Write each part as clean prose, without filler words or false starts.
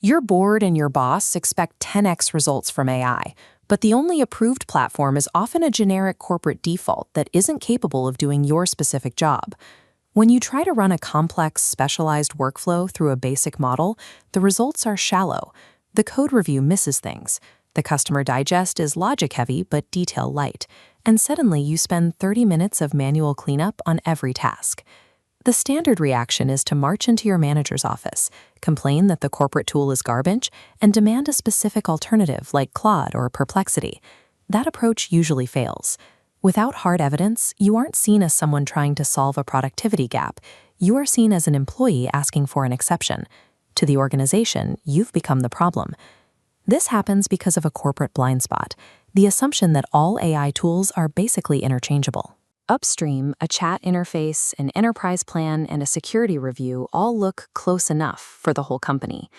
Your board and your boss expect 10x results from AI, but the only approved platform is often a generic corporate default that isn't capable of doing your specific job. When you try to run a complex, specialized workflow through a basic model, the results are shallow. The code review misses things. The customer digest is logic-heavy but detail-light, and suddenly you spend 30 minutes of manual cleanup on every task. The standard reaction is to march into your manager's office, complain that the corporate tool is garbage, and demand a specific alternative like Claude or Perplexity. That approach usually fails. Without hard evidence, you aren't seen as someone trying to solve a productivity gap. You are seen as an employee asking for an exception. To the organization, you've become the problem. This happens because of a corporate blind spot, the assumption that all AI tools are basically interchangeable. Upstream, a chat interface, an enterprise plan, and a security review all look close enough for the whole company.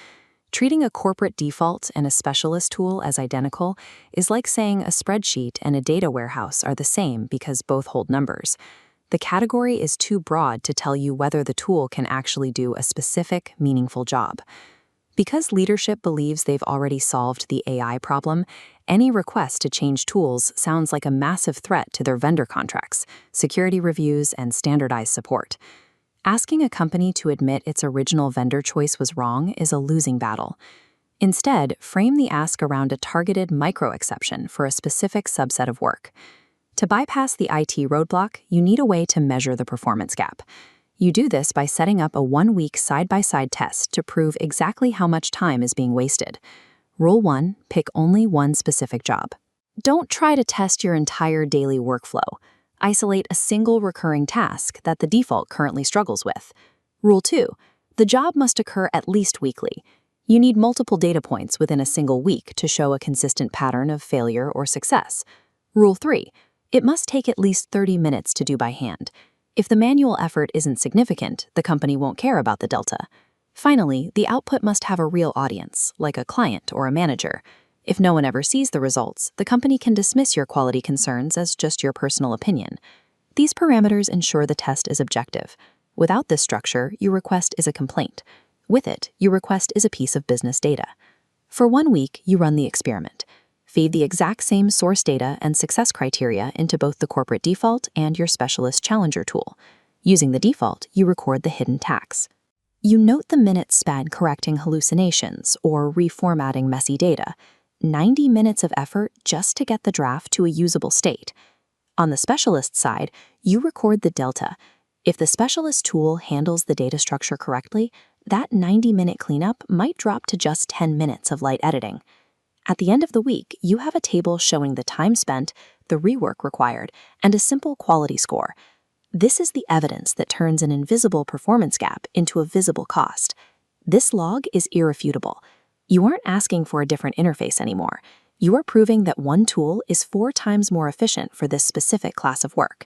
Treating a corporate default and a specialist tool as identical is like saying a spreadsheet and a data warehouse are the same because both hold numbers. The category is too broad to tell you whether the tool can actually do a specific, meaningful job. Because leadership believes they've already solved the AI problem, any request to change tools sounds like a massive threat to their vendor contracts, security reviews, and standardized support. Asking a company to admit its original vendor choice was wrong is a losing battle. Instead, frame the ask around a targeted micro-exception for a specific subset of work. To bypass the IT roadblock, you need a way to measure the performance gap. You do this by setting up a 1-week side-by-side test to prove exactly how much time is being wasted. Rule 1, pick only one specific job. Don't try to test your entire daily workflow. Isolate a single recurring task that the default currently struggles with. Rule 2, the job must occur at least weekly. You need multiple data points within a single week to show a consistent pattern of failure or success. Rule 3, it must take at least 30 minutes to do by hand. If the manual effort isn't significant, the company won't care about the delta. Finally, the output must have a real audience, like a client or a manager. If no one ever sees the results, the company can dismiss your quality concerns as just your personal opinion. These parameters ensure the test is objective. Without this structure, your request is a complaint. With it, your request is a piece of business data. For 1 week, you run the experiment. Feed the exact same source data and success criteria into both the corporate default and your specialist challenger tool. Using the default, you record the hidden tax. You note the minutes spent correcting hallucinations or reformatting messy data. 90 minutes of effort just to get the draft to a usable state. On the specialist side, you record the delta. If the specialist tool handles the data structure correctly, that 90-minute cleanup might drop to just 10 minutes of light editing. At the end of the week, you have a table showing the time spent, the rework required, and a simple quality score. This is the evidence that turns an invisible performance gap into a visible cost. This log is irrefutable. You aren't asking for a different interface anymore. You are proving that one tool is 4 times more efficient for this specific class of work.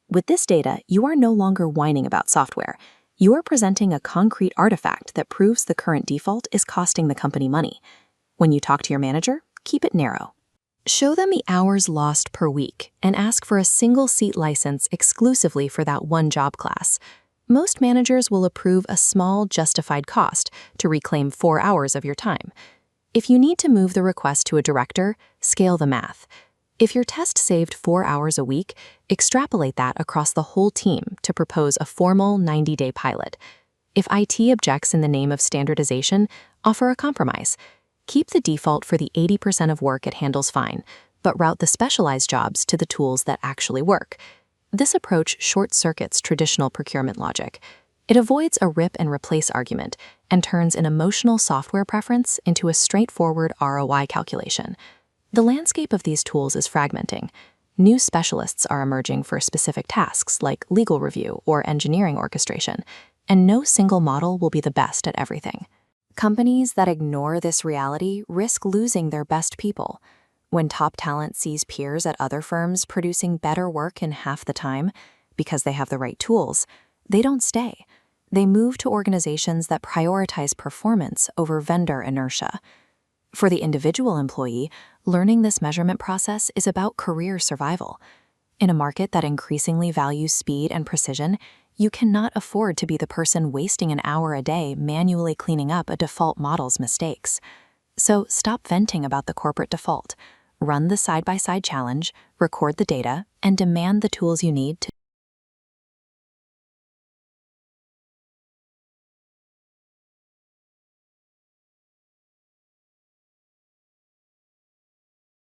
With this data, you are no longer whining about software. You are presenting a concrete artifact that proves the current default is costing the company money. When you talk to your manager, keep it narrow. Show them the hours lost per week and ask for a single seat license exclusively for that one job class. Most managers will approve a small, justified cost to reclaim 4 hours of your time. If you need to move the request to a director, scale the math. If your test saved 4 hours a week, extrapolate that across the whole team to propose a formal 90-day pilot. If IT objects in the name of standardization, offer a compromise. Keep the default for the 80% of work it handles fine, but route the specialized jobs to the tools that actually work. This approach short-circuits traditional procurement logic. It avoids a rip and replace argument and turns an emotional software preference into a straightforward ROI calculation. The landscape of these tools is fragmenting. New specialists are emerging for specific tasks like legal review or engineering orchestration, and no single model will be the best at everything. Companies that ignore this reality risk losing their best people. When top talent sees peers at other firms producing better work in half the time because they have the right tools, they don't stay. They move to organizations that prioritize performance over vendor inertia. For the individual employee, learning this measurement process is about career survival. In a market that increasingly values speed and precision, You cannot afford to be the person wasting an hour a day manually cleaning up a default model's mistakes. So stop venting about the corporate default. Run the side-by-side challenge, record the data, and demand the tools you need to